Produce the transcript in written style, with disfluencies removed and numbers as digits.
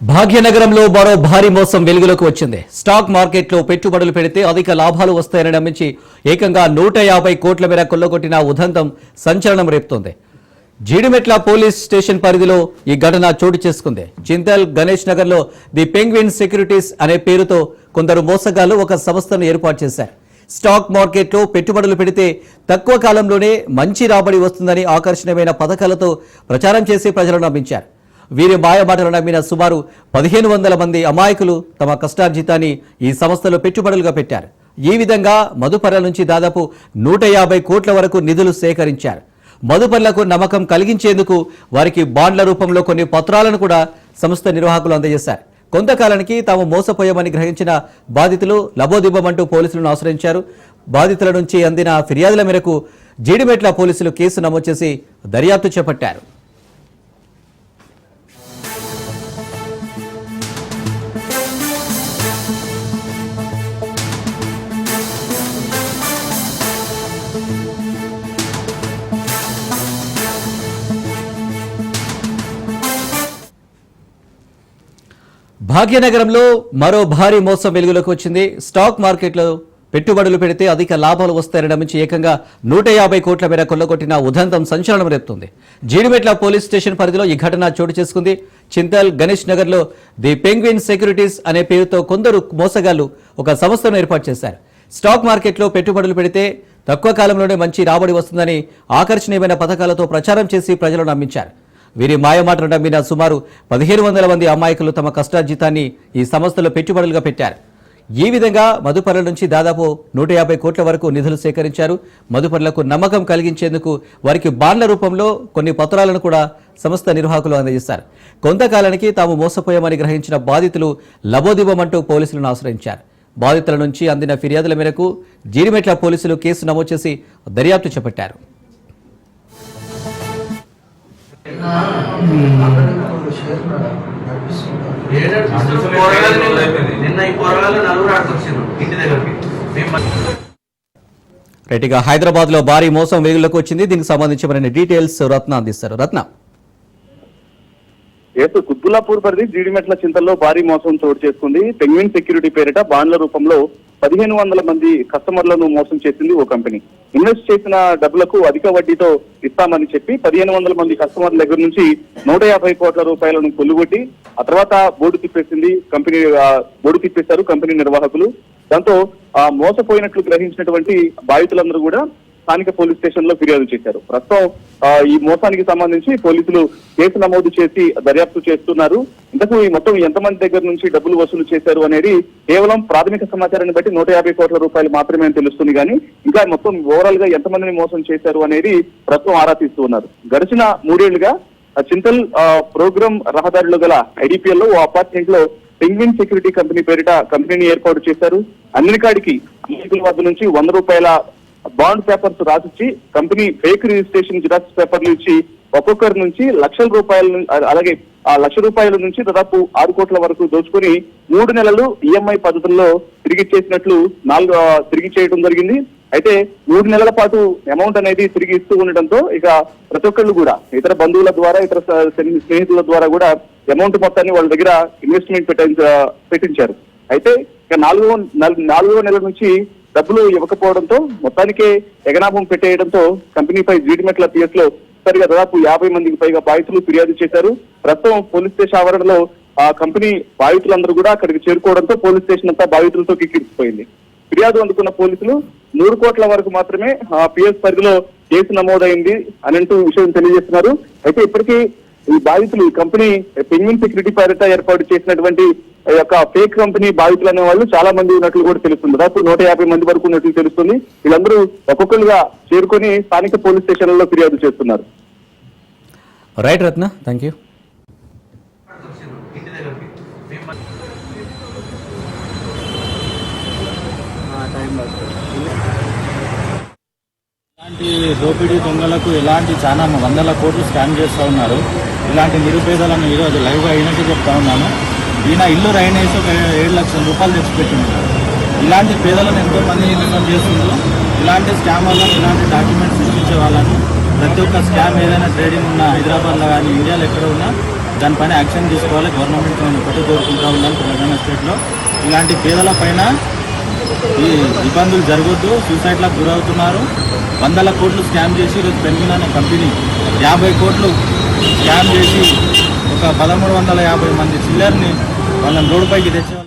భాగ్యనగరంలో మరో భారీ మోసం వెలుగులోకి వచ్చింది. స్టాక్ మార్కెట్లో పెట్టుబడులు పెడితే అధిక లాభాలు వస్తాయని నమ్మించి ఏకంగా 150 కోట్ల మేర కొల్లగొట్టిన ఉదంతం సంచలనం రేపుతోంది. జీడిమెట్ల పోలీస్ స్టేషన్ పరిధిలో ఈ ఘటన చోటు చేసుకుంది. చింతల్ గణేష్ నగర్లో ది పెంగ్విన్ సెక్యూరిటీస్ అనే పేరుతో కొందరు మోసగాళ్లు ఒక సంస్థను ఏర్పాటు చేశారు. స్టాక్ మార్కెట్లో పెట్టుబడులు పెడితే తక్కువ కాలంలోనే మంచి రాబడి వస్తుందని ఆకర్షణీయమైన పథకాలతో ప్రచారం చేసి ప్రజలను నమ్మించారు. వీరి మాయమాటలు నమ్మిన సుమారు 1500 మంది అమాయకులు తమ కష్టార్జితాన్ని ఈ సంస్థలో పెట్టుబడులుగా పెట్టారు. ఈ విధంగా మదుపర్ల నుంచి దాదాపు 150 కోట్ల వరకు నిధులు సేకరించారు. మదుపర్లకు నమ్మకం కలిగించేందుకు వారికి బాండ్ల రూపంలో కొన్ని పత్రాలను కూడా సంస్థ నిర్వాహకులు అందజేశారు. కొంతకాలానికి తాము మోసపోయామని గ్రహించిన బాధితులు లబోదిబ్బమంటూ పోలీసులను ఆశ్రయించారు. బాధితుల నుంచి అందిన ఫిర్యాదుల మేరకు జీడిమెట్ల పోలీసులు కేసు నమోదు చేసి దర్యాప్తు చేపట్టారు. భాగ్యనగరంలో మరో భారీ మోసం వెలుగులోకి వచ్చింది. స్టాక్ మార్కెట్లో పెట్టుబడులు పెడితే అధిక లాభాలు వస్తాయని నమ్మించి ఏకంగా 150 కోట్ల మేర కొల్లగొట్టిన ఉదంతం సంచలనం రేపుతోంది. జీడిమెట్ల పోలీస్ స్టేషన్ పరిధిలో ఈ ఘటన చోటు చేసుకుంది. చింతల్ గణేష్ నగర్లో ది పెంగ్విన్ సెక్యూరిటీస్ అనే పేరుతో కొందరు మోసగాళ్లు ఒక సంస్థను ఏర్పాటు చేశారు. స్టాక్ మార్కెట్లో పెట్టుబడులు పెడితే తక్కువ కాలంలోనే మంచి రాబడి వస్తుందని ఆకర్షణీయమైన పథకాలతో ప్రచారం చేసి ప్రజలను నమ్మించారు. వీరి మాయమాటలు నమ్మిన సుమారు 1500 మంది అమాయకులు తమ కష్టార్జితాన్ని ఈ సంస్థలో పెట్టుబడులుగా పెట్టారు. ఈ విధంగా మదుపర్ల నుంచి దాదాపు 150 కోట్ల వరకు నిధులు సేకరించారు. మదుపర్లకు నమ్మకం కలిగించేందుకు వారికి బాండ్ల రూపంలో కొన్ని పత్రాలను కూడా సంస్థ నిర్వాహకులు అందజేశారు. కొంతకాలానికి తాము మోసపోయామని గ్రహించిన బాధితులు లబోదిబ్బమంటూ పోలీసులను ఆశ్రయించారు. బాధితుల నుంచి అందిన ఫిర్యాదుల మేరకు జీడిమెట్ల పోలీసులు కేసు నమోదు చేసి దర్యాప్తు చేపట్టారు. రైట్గా హైదరాబాద్ లో భారీ మోసం వెలుగులోకి వచ్చింది. దీనికి సంబంధించి మరిన్ని డీటెయిల్స్ రత్న అందిస్తారు. రత్న, కుత్బుల్లాపూర్ పరిధి జీడిమెట్ల చింతల్లో భారీ మోసం చోటు చేసుకుంది. పెంగ్విన్ సెక్యూరిటీ పేరిట బాండ్ల రూపంలో 1500 మంది కస్టమర్లను మోసం చేసింది ఓ కంపెనీ. ఇన్వెస్ట్ చేసిన డబ్బులకు అధిక వడ్డీతో ఇస్తామని చెప్పి 1500 మంది కస్టమర్ల దగ్గర నుంచి 150 కోట్ల రూపాయలను కొల్లుగొట్టి ఆ తర్వాత బోర్డు తిప్పేశారు కంపెనీ నిర్వాహకులు. దాంతో మోసపోయినట్లు గ్రహించినటువంటి బాధితులందరూ కూడా స్థానిక పోలీస్ స్టేషన్ లో ఫిర్యాదు చేశారు. ప్రస్తుతం ఈ మోసానికి సంబంధించి పోలీసులు కేసు నమోదు చేసి దర్యాప్తు చేస్తున్నారు. ఇంతకు ఈ మొత్తం ఎంతమంది దగ్గర నుంచి డబ్బులు వసూలు చేశారు అనేది కేవలం ప్రాథమిక సమాచారాన్ని బట్టి 150 కోట్ల రూపాయలు మాత్రమే తెలుస్తుంది. కానీ ఇంకా మొత్తం ఓవరాల్ గా ఎంతమందిని మోసం చేశారు అనేది ప్రస్తుతం ఆరా తీస్తూ ఉన్నారు. గడిచిన 3 ఏళ్లుగా చింతల్ ప్రోగ్రామ్ రహదారిలో గల ఐడిపిఎల్ లో ఓ అపార్ట్మెంట్ లో పెంగ్విన్ సెక్యూరిటీ కంపెనీ పేరిట కంపెనీని ఏర్పాటు చేశారు. అన్ని కాడికి అమాయకుల వద్ద నుంచి 100 రూపాయల బాండ్ పేపర్స్ రాసిచ్చి కంపెనీ ఫేక్ రిజిస్ట్రేషన్ జిరాక్స్ పేపర్లు ఇచ్చి ఒక్కొక్కరి నుంచి లక్షల రూపాయలు, అలాగే ఆ ₹1,00,000 నుంచి దాదాపు 6 కోట్ల వరకు దోచుకుని 3 నెలలు ఈఎంఐ పద్ధతుల్లో తిరిగి చేయడం జరిగింది. అయితే 3 నెలల పాటు అమౌంట్ అనేది తిరిగి ఇస్తూ ఉండటంతో ఇక ప్రతి ఒక్కళ్ళు కూడా ఇతర బంధువుల ద్వారా, ఇతర స్నేహితుల ద్వారా కూడా అమౌంట్ మొత్తాన్ని వాళ్ళ దగ్గర ఇన్వెస్ట్మెంట్ పెట్టించారు. అయితే ఇక 4వ నెల నుంచి డబ్బులు ఇవ్వకపోవడంతో మొత్తానికే ఎగనాభం పెట్టేయడంతో కంపెనీపై జీడిమెట్ల పిఎస్ లో సరిగా దాదాపు 50 మందికి పైగా బాధితులు ఫిర్యాదు చేశారు. ప్రస్తుతం పోలీస్ స్టేషన్ ఆవరణలో ఆ కంపెనీ బాధితులందరూ కూడా అక్కడికి చేరుకోవడంతో పోలీస్ స్టేషన్ అంతా బాధితులతో కిక్కిరిసిపోయింది. ఫిర్యాదు అందుకున్న పోలీసులు 100 కోట్ల వరకు మాత్రమే పిఎస్ పరిధిలో కేసు నమోదైంది అని అంటూ విషయం తెలియజేస్తున్నారు. అయితే ఇప్పటికీ ఈ బాధితులు ఈ కంపెనీ పెంగ్విన్ సెక్యూరిటీ పేరిట ఏర్పాటు చేసినటువంటి యొక్క ఫేక్ కంపెనీ బాధితులు అనే వాళ్ళు చాలా మంది ఉన్నట్లు కూడా తెలుస్తుంది. దాదాపు 150 మంది వరకు ఉన్నట్లు తెలుస్తుంది. వీళ్ళందరూ ఒక్కొక్కరుగా చేరుకొని స్థానిక పోలీస్ స్టేషన్లలో ఫిర్యాదు చేస్తున్నారు. Right Ratna, thank you. ఇలాంటి దోపిడీ దొంగలకు ఎలాంటి చాలా వందల కోట్లు స్కామ్ చేస్తూ ఉన్నారు. ఇలాంటి నిరుపేదలను ఈరోజు లైవ్గా అయినట్టు చెప్తా ఉన్నాను. ఈయన ఇల్లు రైనేసి ఒక 7 లక్షల రూపాయలు తెచ్చిపెట్టినారు. ఇలాంటి పేదలను ఎంతో మంది మోసం చేస్తున్నారు. ఇలాంటి స్కామర్లను, ఇలాంటి డాక్యుమెంట్స్ సృష్టించే వాళ్ళను ప్రతి ఒక్క స్కామ్ ఏదైనా ట్రేడింగ్ ఉన్నా హైదరాబాద్లో కానీ ఇండియాలో ఎక్కడ ఉన్నా దానిపైన యాక్షన్ తీసుకోవాలి. గవర్నమెంట్ ఒకటి కోరుకుంటా ఉన్నాను. తెలంగాణ స్టేట్లో ఇలాంటి పేదల పైన ఈ ఇబ్బందులు జరగొద్దు. సూసైడ్లకు గురవుతున్నారు. వందల కోట్లు స్కామ్ చేసి ఈరోజు పెన్విన్ అనే కంపెనీ 50 కోట్లు స్కామ్ చేసి ఒక 1350 మంది చిల్లర్ని వాళ్ళని రోడ్డుపైకి తెచ్చేవాళ్ళు.